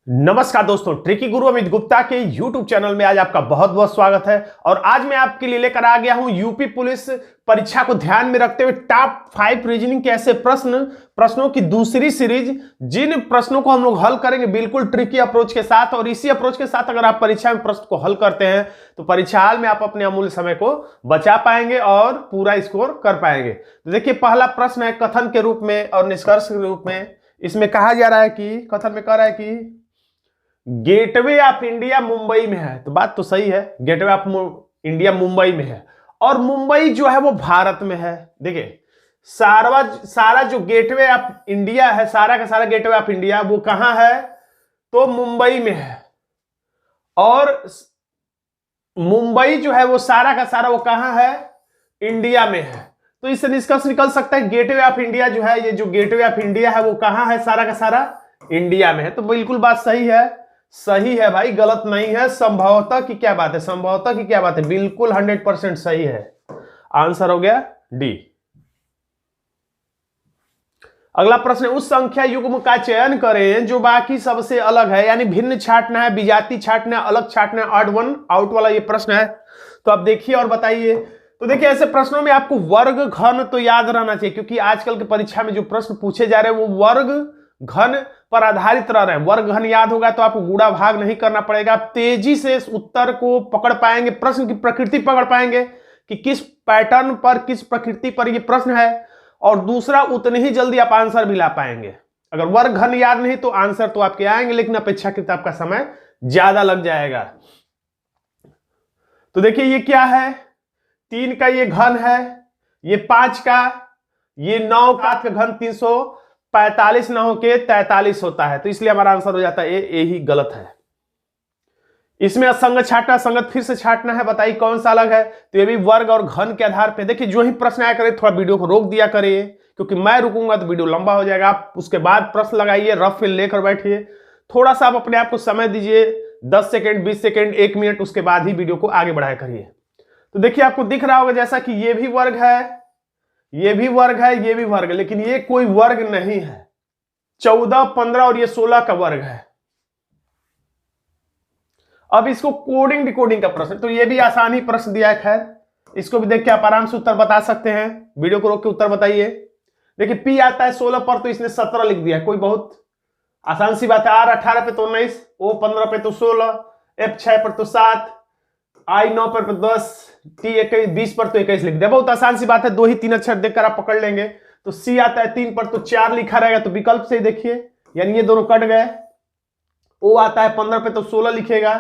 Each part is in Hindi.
नमस्कार दोस्तों, ट्रिकी गुरु अमित गुप्ता के YouTube चैनल में आज आपका बहुत बहुत स्वागत है। और आज मैं आपके लिए लेकर आ गया हूं यूपी पुलिस परीक्षा को ध्यान में रखते हुए टॉप 5 रीजनिंग के ऐसे प्रश्नों की दूसरी सीरीज, जिन प्रश्नों को हम लोग हल करेंगे बिल्कुल ट्रिकी अप्रोच के साथ। और इसी अप्रोच के साथ अगर आप परीक्षा में प्रश्न को हल करते हैं तो परीक्षा हाल में आप अपने अमूल्य समय को बचा पाएंगे और पूरा स्कोर कर पाएंगे। तो देखिए, पहला प्रश्न है कथन के रूप में और निष्कर्ष के रूप में। इसमें कहा जा रहा है कि कथन में कह रहा है कि गेटवे ऑफ इंडिया मुंबई में है। तो बात तो सही है, गेटवे ऑफ इंडिया मुंबई में है और मुंबई जो है वो भारत में है। देखिए, सारा जो गेटवे ऑफ इंडिया है, सारा का सारा गेटवे ऑफ इंडिया वो कहां है? तो मुंबई में है। और मुंबई जो है वो सारा का सारा वो कहां है? इंडिया में है। तो इससे निष्कर्ष निकल सकता है गेटवे ऑफ इंडिया जो है, ये जो गेटवे ऑफ इंडिया है वो कहां है? सारा का सारा इंडिया में है। तो बिल्कुल बात सही है, सही है भाई, गलत नहीं है। संभवतः की क्या बात है? संभवतः की क्या बात है? बिल्कुल 100% सही है। आंसर हो गया डी। अगला प्रश्न है, उस संख्या युग्म का चयन करें जो बाकी सबसे अलग है। यानी भिन्न छांटना है, विजातीय छांटना है, अलग छांटना है, ऑड वन आउट वाला ये प्रश्न है। तो आप देखिए और बताइए। तो देखिए, ऐसे प्रश्नों में आपको वर्ग घन तो याद रहना चाहिए, क्योंकि आजकल के परीक्षा में जो प्रश्न पूछे जा रहे हैं वो वर्ग घन पर आधारित रह रहे हैं। वर्ग घन याद होगा तो आपको गुणा भाग नहीं करना पड़ेगा। आप तेजी से इस उत्तर को पकड़ पाएंगे, प्रश्न की प्रकृति पकड़ पाएंगे कि किस पैटर्न पर, किस प्रकृति पर यह प्रश्न है। और दूसरा, उतनी ही जल्दी आप आंसर भी ला पाएंगे। अगर वर्ग घन याद नहीं तो आंसर तो आपके आएंगे, लेकिन अपेक्षाकृत आपका समय ज्यादा लग जाएगा। तो देखिए, ये क्या है? 3 का ये घन है, ये 5 का, ये 9 का घन 345 न होके 43 होता है। तो इसलिए हमारा आंसर हो जाता है ए ही गलत है। इसमें असंगत छाटना, संगत फिर से छाटना है। बताइए कौन सा अलग है? तो ये भी वर्ग और घन के आधार पे। देखिए, जो ही प्रश्न आया करे थोड़ा वीडियो को रोक दिया करिए, क्योंकि मैं रुकूंगा तो वीडियो लंबा हो जाएगा। आप उसके बाद प्रश्न लगाइए, रफ फिल लेकर बैठिए। थोड़ा सा आप अपने आप को समय दीजिए, 10 सेकेंड, 20 सेकेंड, 1 मिनट, उसके बाद ही वीडियो को आगे बढ़ाया करिए। तो देखिए, आपको दिख रहा होगा जैसा कि ये भी वर्ग है, ये भी वर्ग है, ये भी वर्ग है, लेकिन ये कोई वर्ग नहीं है। 14, 15 और ये 16 का वर्ग है। अब इसको कोडिंग डिकोडिंग का प्रश्न, तो ये भी आसान ही प्रश्न दिया है। खैर, इसको भी देख के आप आराम से उत्तर बता सकते हैं। वीडियो को रोक के उत्तर बताइए। देखिए, पी आता है 16 पर, तो इसने 17 लिख दिया है। कोई बहुत आसान सी बात है। आर 18 पे तो 19, ओ 15 पे तो 16, एफ 6 पर तो 7, आई 9 पर तो 10, टी 21, 20 पर तो 21 लिख दिया। बहुत आसान सी बात है, 2 ही 3 अक्षर देखकर आप पकड़ लेंगे। तो सी आता है 3 पर तो 4 लिखा रहेगा, तो विकल्प से ही देखिए, यानी ये दोनों कट गए। ओ आता है 15 पे तो 16 लिखेगा,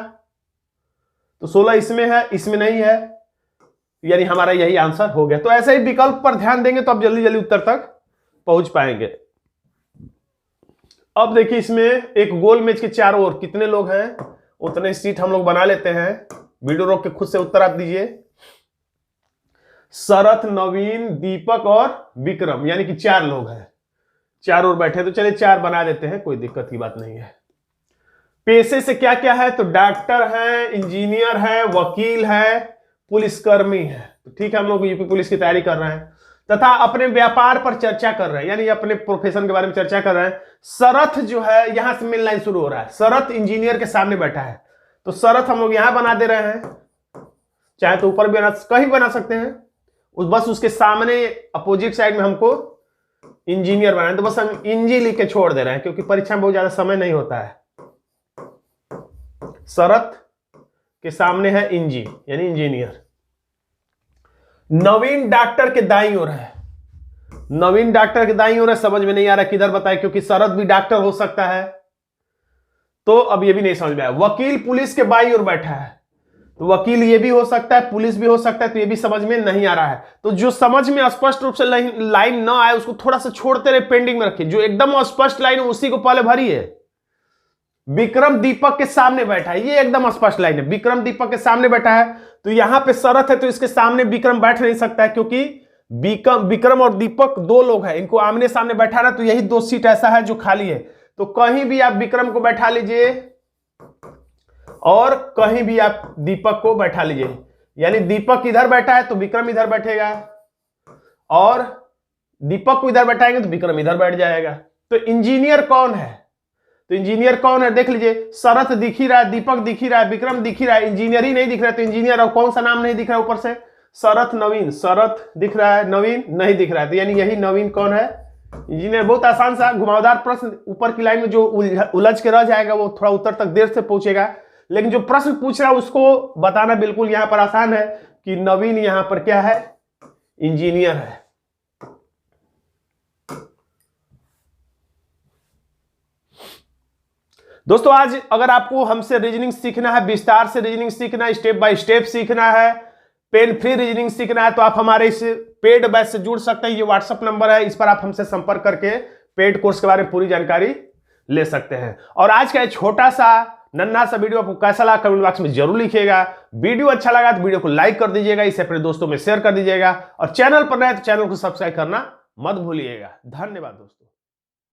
तो 16 इसमें है, इसमें नहीं है, यानी हमारा यही आंसर हो गया। तो ऐसे ही विकल्प पर ध्यान देंगे तो आप जल्दी जल्दी उत्तर तक पहुंच पाएंगे। अब देखिए, इसमें एक गोल मेज के चारों ओर कितने लोग हैं उतने सीट हम लोग बना लेते हैं। वीडियो रोक के खुद से उत्तर आप दीजिए। शरत, नवीन, दीपक और विक्रम, यानी कि 4 लोग हैं, 4 ओर बैठे। तो चलिए 4 बना देते हैं, कोई दिक्कत की बात नहीं है। पेशे से क्या क्या है? तो डॉक्टर है, इंजीनियर है, वकील है, पुलिसकर्मी है। तो ठीक है, हम लोग यूपी पुलिस की तैयारी कर रहे हैं तथा अपने व्यापार पर चर्चा कर रहे हैं, यानी अपने प्रोफेशन के बारे में चर्चा कर रहे हैं। शरत जो है, यहां से मेन लाइन शुरू हो रहा है। शरत इंजीनियर के सामने बैठा है, तो शरत हम लोग यहां बना दे रहे हैं। चाहे तो ऊपर भी कहीं बना सकते हैं, बस उसके सामने अपोजिट साइड में हमको इंजीनियर बनाना है, तो बस हम इंजी लिख के छोड़ दे रहे हैं, क्योंकि परीक्षा में बहुत ज्यादा समय नहीं होता है। शरत के सामने है इंजी, यानी इंजीनियर। नवीन डॉक्टर के दाईं ओर है, नवीन डॉक्टर के दाईं ओर है। समझ में नहीं आ रहा किधर बताए, क्योंकि शरत भी डॉक्टर हो सकता है, तो अब ये भी नहीं समझ में आया। वकील पुलिस के बाईं ओर बैठा है, तो वकील ये भी हो सकता है, पुलिस भी हो सकता है, तो ये भी समझ में नहीं आ रहा है। तो जो समझ में स्पष्ट रूप से लाइन ना आए उसको थोड़ा सा छोड़ते रहे, पेंडिंग में रखिए। जो एकदम स्पष्ट लाइन है उसी को पहले भरिए। विक्रम दीपक के सामने बैठा है, ये एकदम स्पष्ट लाइन है। विक्रम दीपक के सामने बैठा है, तो यहां पे शरत है, तो इसके सामने विक्रम बैठ नहीं सकता है, क्योंकि विक्रम और दीपक 2 लोग हैं, इनको आमने सामने बैठाना, तो यही 2 सीट ऐसा है जो खाली है। तो कहीं भी आप विक्रम को बैठा लीजिए और कहीं भी आप दीपक को बैठा लीजिए। यानी दीपक इधर बैठा है तो विक्रम इधर बैठेगा, और दीपक को इधर बैठाएंगे तो विक्रम इधर बैठ जाएगा। तो इंजीनियर कौन है? तो इंजीनियर कौन है देख लीजिए, शरत दिख ही रहा है, दीपक दिख ही रहा है, विक्रम दिख ही रहा है, इंजीनियर ही नहीं दिख रहा है। तो इंजीनियर और कौन सा नाम नहीं दिख रहा है ऊपर से, शरत नवीन, शरत दिख रहा है, नवीन नहीं दिख रहा है, तो यानी यही नवीन कौन है, इंजीनियर। बहुत आसान सा घुमावदार प्रश्न, ऊपर की लाइन में जो उलझ के रह जाएगा वो थोड़ा उत्तर तक देर से पहुंचेगा, लेकिन जो प्रश्न पूछ रहा है उसको बताना बिल्कुल यहां पर आसान है कि नवीन यहां पर क्या है, इंजीनियर है। दोस्तों आज अगर आपको हमसे रीजनिंग सीखना है, विस्तार से रीजनिंग सीखना है, स्टेप बाय स्टेप सीखना है, पेन फ्री रीजनिंग सीखना है, तो आप हमारे इस पेड बैच से जुड़ सकते हैं। ये व्हाट्सएप नंबर है, इस पर आप हमसे संपर्क करके पेड कोर्स के बारे में पूरी जानकारी ले सकते हैं। और आज का छोटा सा नन्हा सा वीडियो आपको कैसा लगा कमेंट बॉक्स में जरूर लिखिएगा। वीडियो अच्छा लगा तो वीडियो को लाइक कर दीजिएगा, इसे अपने दोस्तों में शेयर कर दीजिएगा, और चैनल पर नए तो चैनल को सब्सक्राइब करना मत भूलिएगा। धन्यवाद दोस्तों।